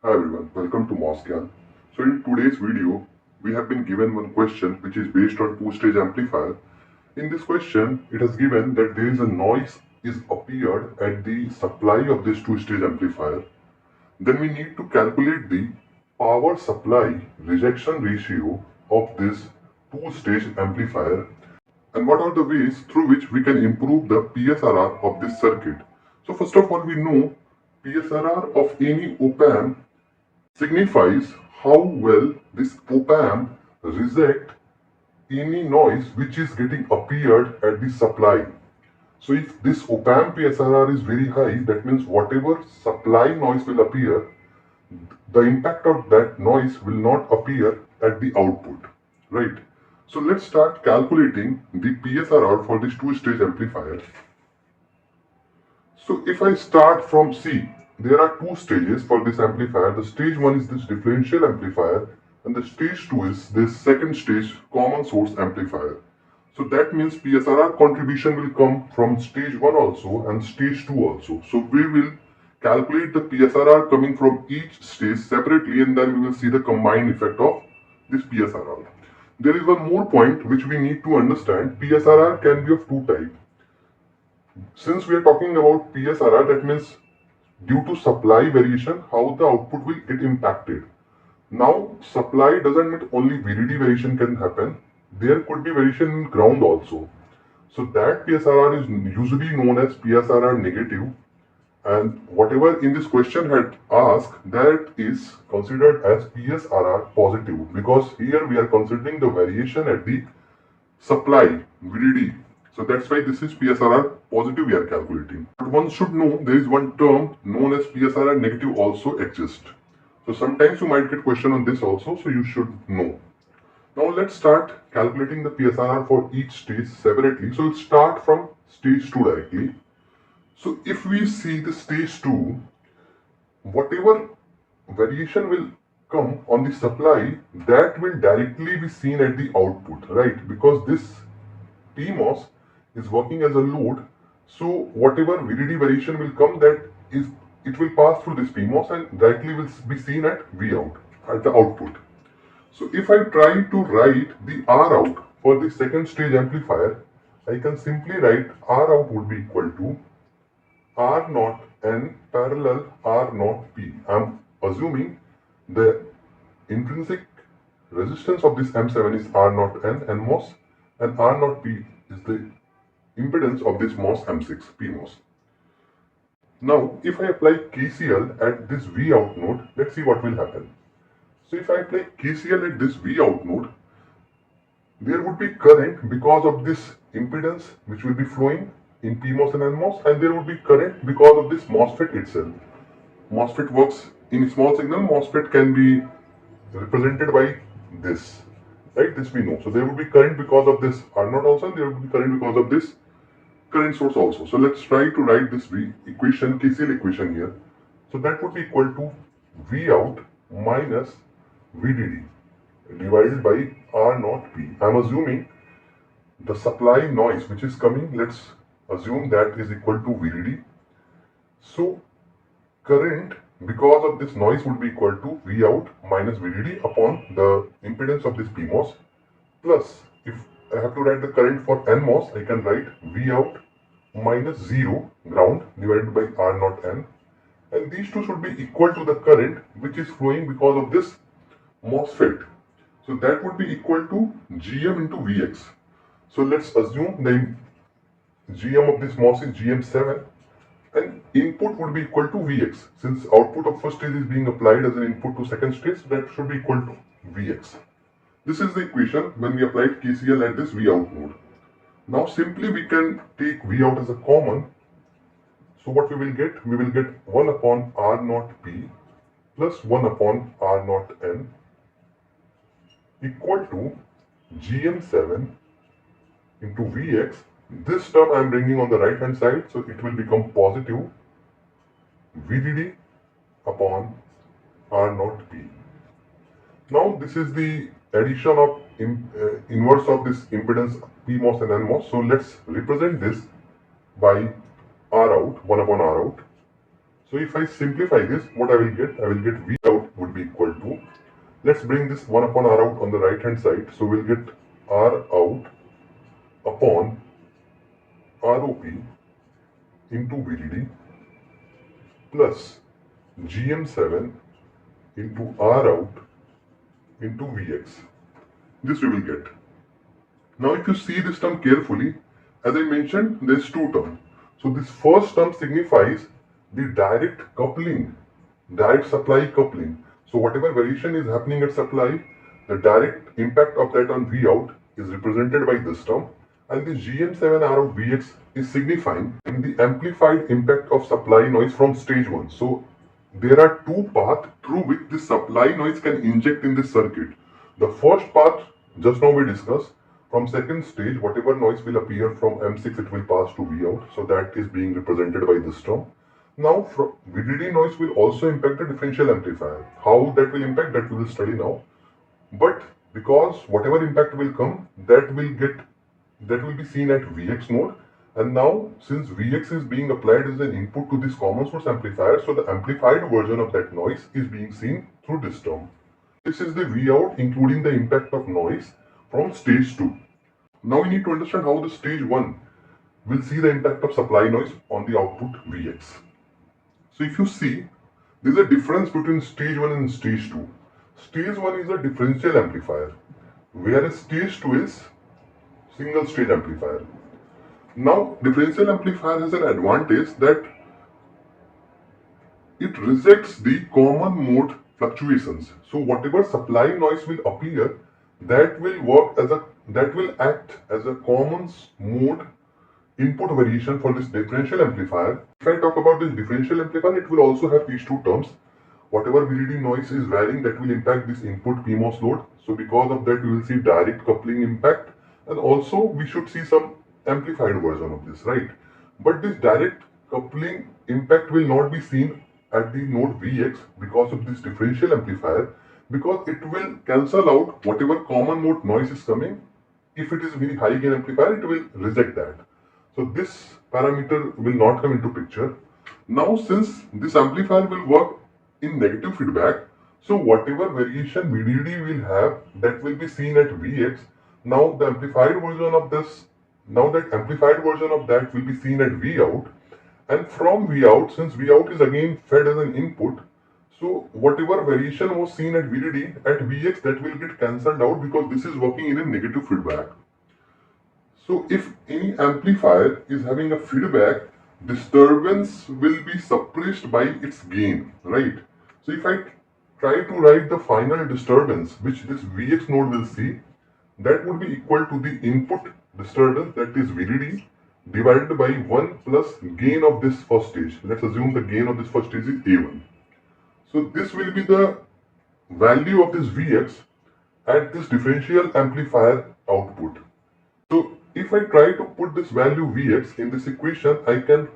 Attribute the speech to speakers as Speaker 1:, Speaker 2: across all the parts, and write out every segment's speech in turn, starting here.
Speaker 1: Hi everyone, welcome to Moscan. So in today's video, we have been given one question which is based on two-stage amplifier. In this question, it has given that there is a noise is appeared at the supply of this two-stage amplifier. Then we need to calculate the power supply rejection ratio of this two-stage amplifier and what are the ways through which we can improve the PSRR of this circuit. So first of all, we know PSRR of any opamp signifies how well this opamp reject any noise which is getting appeared at the supply. So if this opamp PSRR is very high, that means whatever supply noise will appear, the impact of that noise will not appear at the output, right? So let's start calculating the PSRR for this two-stage amplifier. So if I start from C, there are two stages for this amplifier. The stage 1 is this differential amplifier and the stage 2 is this second stage common source amplifier. So that means PSRR contribution will come from stage 1 also and stage 2 also. So we will calculate the PSRR coming from each stage separately and then we will see the combined effect of this PSRR. There is one more point which we need to understand. PSRR can be of two types. Since we are talking about PSRR, that means due to supply variation, how the output will get impacted. Now, supply doesn't mean only VDD variation can happen. There could be variation in ground also. So that PSRR is usually known as PSRR negative. And whatever in this question had asked, that is considered as PSRR positive because here we are considering the variation at the supply VDD. So that's why this is PSRR positive we are calculating. But one should know there is one term known as PSRR negative also exists. So sometimes you might get question on this also, so you should know. Now let's start calculating the PSRR for each stage separately. So we'll start from stage 2 directly. So if we see the stage 2, whatever variation will come on the supply, that will directly be seen at the output, right? Because this PMOS is working as a load, so whatever VDD variation will come, it will pass through this PMOS and directly will be seen at Vout, at the output. So if I try to write the R out for the second stage amplifier, I can simply write R out would be equal to R naught N parallel R naught P. I'm assuming the intrinsic resistance of this M7 is R naught N NMOS and R naught P is the impedance of this MOS M6 PMOS. Now if I apply KCL at this Vout node, let's see what will happen. So if I apply KCL at this Vout node, there would be current because of this impedance which will be flowing in PMOS and NMOS, and there would be current because of this MOSFET itself. MOSFET works in small signal. MOSFET can be represented by this, right? This we know. So there would be current because of this R naught also, and there would be current because of this current source also. So let's try to write this equation, KCL equation here. So that would be equal to Vout minus VDD divided by R naught P. I'm assuming the supply noise which is coming, let's assume that is equal to VDD. So current because of this noise would be equal to Vout minus VDD upon the impedance of this PMOS plus, if I have to write the current for NMOS, I can write Vout minus 0 ground divided by R naught N, and these two should be equal to the current which is flowing because of this MOSFET. So that would be equal to GM into Vx. So let's assume the GM of this MOS is GM7 and input would be equal to Vx. Since output of first stage is being applied as an input to second stage, that should be equal to Vx. This is the equation when we applied KCL at this Vout node. Now simply we can take Vout as a common. So what we will get? We will get 1 upon R naught P plus 1 upon R naught N equal to GM7 into Vx. This term I am bringing on the right hand side, so it will become positive VDD upon R naught P. Now this is the addition of inverse of this impedance PMOS and NMOS. So let's represent this by R out, 1 upon R out. So if I simplify this, what I will get V out would be equal to, let's bring this 1 upon R out on the right hand side. So we'll get R out upon ROP into VDD plus GM7 into R out into Vx. This we will get. Now if you see this term carefully, as I mentioned, there's two terms. So this first term signifies the direct coupling, direct supply coupling. So whatever variation is happening at supply, the direct impact of that on V out is represented by this term, and the GM7R of Vx is signifying the amplified impact of supply noise from stage 1. So there are two paths through which the supply noise can inject in this circuit. The first path just now we discussed, from second stage whatever noise will appear from M6 it will pass to V out, so that is being represented by this term. Now VDD noise will also impact the differential amplifier. How that will impact, that we will study now. But because whatever impact will come, that will be seen at Vx node. And now since Vx is being applied as an input to this common source amplifier, so the amplified version of that noise is being seen through this term. This is the V out including the impact of noise from stage 2. Now we need to understand how the stage 1 will see the impact of supply noise on the output Vx. So if you see, there is a difference between stage 1 and stage 2. Stage 1 is a differential amplifier, whereas stage 2 is single stage amplifier. Now differential amplifier has an advantage that it rejects the common mode fluctuations. So whatever supply noise will appear, that will act as a common mode input variation for this differential amplifier. If I talk about this differential amplifier, it will also have these two terms. Whatever VDD noise is varying, that will impact this input PMOS load. So because of that, we will see direct coupling impact, and also we should see some amplified version of this, right? But this direct coupling impact will not be seen at the node Vx because of this differential amplifier, because it will cancel out whatever common mode noise is coming. If it is very high gain amplifier, it will reject that. So this parameter will not come into picture. Now since this amplifier will work in negative feedback, so whatever variation VDD will have, that will be seen at Vx. Now the amplified version of this, now that amplified version of that will be seen at V out, and from V out, since V out is again fed as an input, so whatever variation was seen at VDD, at Vx, that will get cancelled out because this is working in a negative feedback. So if any amplifier is having a feedback, disturbance will be suppressed by its gain, right? So if I try to write the final disturbance which this Vx node will see, that would be equal to the input disturbance, that is VDD, divided by 1 plus gain of this first stage. Let's assume the gain of this first stage is A1. So this will be the value of this Vx at this differential amplifier output. So if I try to put this value Vx in this equation, I can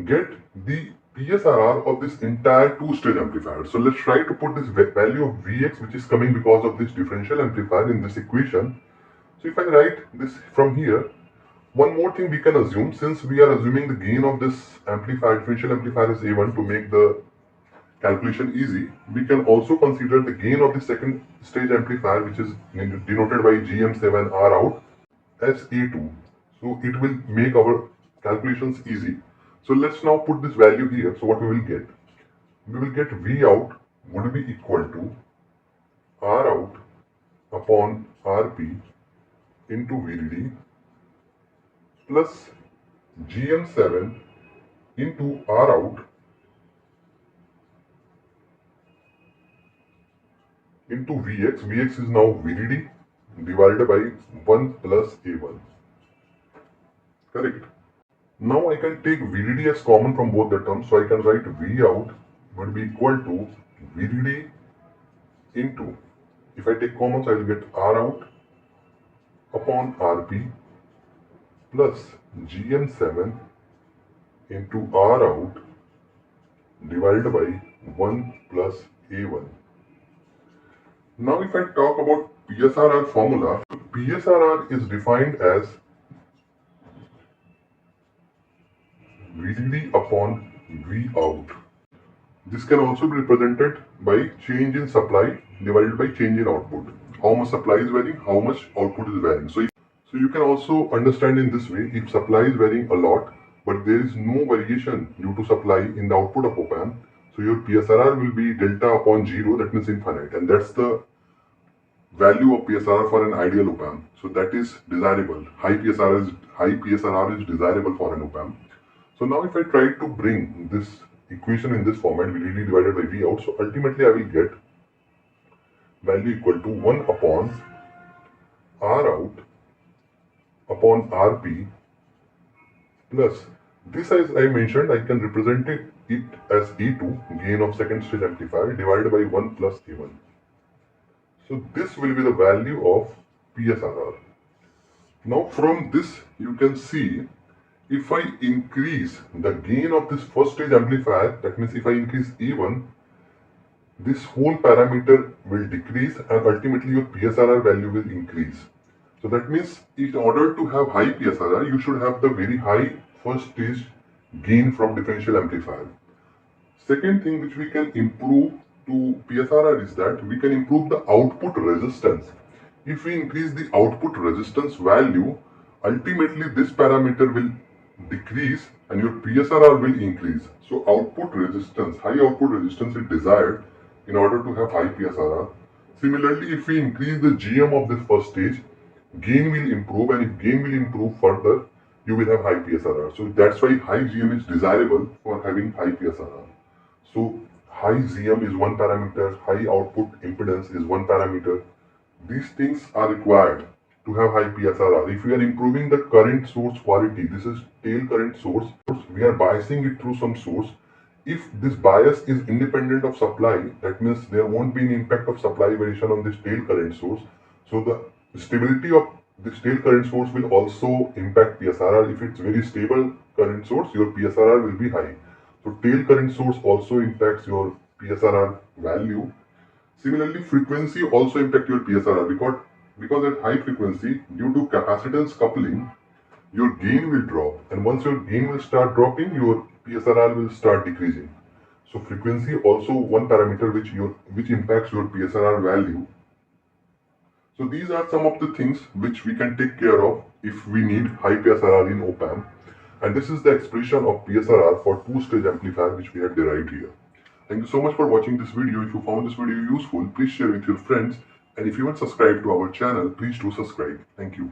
Speaker 1: get the PSRR of this entire two-stage amplifier. So let's try to put this value of Vx, which is coming because of this differential amplifier, in this equation. So if I write this from here, one more thing we can assume, since we are assuming the gain of this amplifier, differential amplifier is A1 to make the calculation easy, we can also consider the gain of the second stage amplifier, which is denoted by GM7R out, as A2. So it will make our calculations easy. So let's now put this value here. So what we will get? We will get V out would be equal to R out upon RP into VDD plus GM7 into R out into Vx. Vx is now VDD divided by 1 plus A1. Correct. Now I can take VDD as common from both the terms, so I can write V out would be equal to VDD into, if I take common, so I will get R out upon RP plus GM7 into R out divided by 1 plus A1. Now if I talk about PSRR formula, PSRR is defined as VDD upon V out. This can also be represented by change in supply divided by change in output. How much supply is varying, how much output is varying. So you can also understand in this way, if supply is varying a lot, but there is no variation due to supply in the output of op-amp, so your PSRR will be delta upon 0, that means infinite, and that's the value of PSRR for an ideal op-amp. So that is desirable. High PSRR is desirable for an op-amp. So now if I try to bring this equation in this format, VDD divided by V out, so ultimately I will get value equal to 1 upon R out upon RP plus this, as I mentioned, I can represent it as E2, gain of second stage amplifier, divided by 1 plus A1. So this will be the value of PSRR. Now from this you can see, if I increase the gain of this first stage amplifier, that means if I increase A1, this whole parameter will decrease and ultimately your PSRR value will increase. So that means in order to have high PSRR, you should have the very high first stage gain from differential amplifier. Second thing which we can improve to PSRR is that we can improve the output resistance. If we increase the output resistance value, ultimately this parameter will decrease and your PSRR will increase. So output resistance, high output resistance is desired in order to have high PSRR. Similarly, if we increase the GM of this first stage, gain will improve, and if gain will improve further, you will have high PSRR. So that's why high GM is desirable for having high PSRR. So high GM is one parameter, high output impedance is one parameter. These things are required to have high PSRR. If we are improving the current source quality, this is tail current source, we are biasing it through some source. If this bias is independent of supply, that means there won't be an impact of supply variation on this tail current source. So the stability of this tail current source will also impact PSRR. If it's very stable current source, your PSRR will be high. So tail current source also impacts your PSRR value. Similarly, frequency also impacts your PSRR because at high frequency, due to capacitance coupling, your gain will drop, and once your gain will start dropping, your PSRR will start decreasing. So frequency also one parameter which impacts your PSRR value. So these are some of the things which we can take care of if we need high PSRR in op-amp. And this is the expression of PSRR for two-stage amplifier which we have derived here. Thank you so much for watching this video. If you found this video useful, please share with your friends. And if you haven't subscribed to our channel, please do subscribe. Thank you.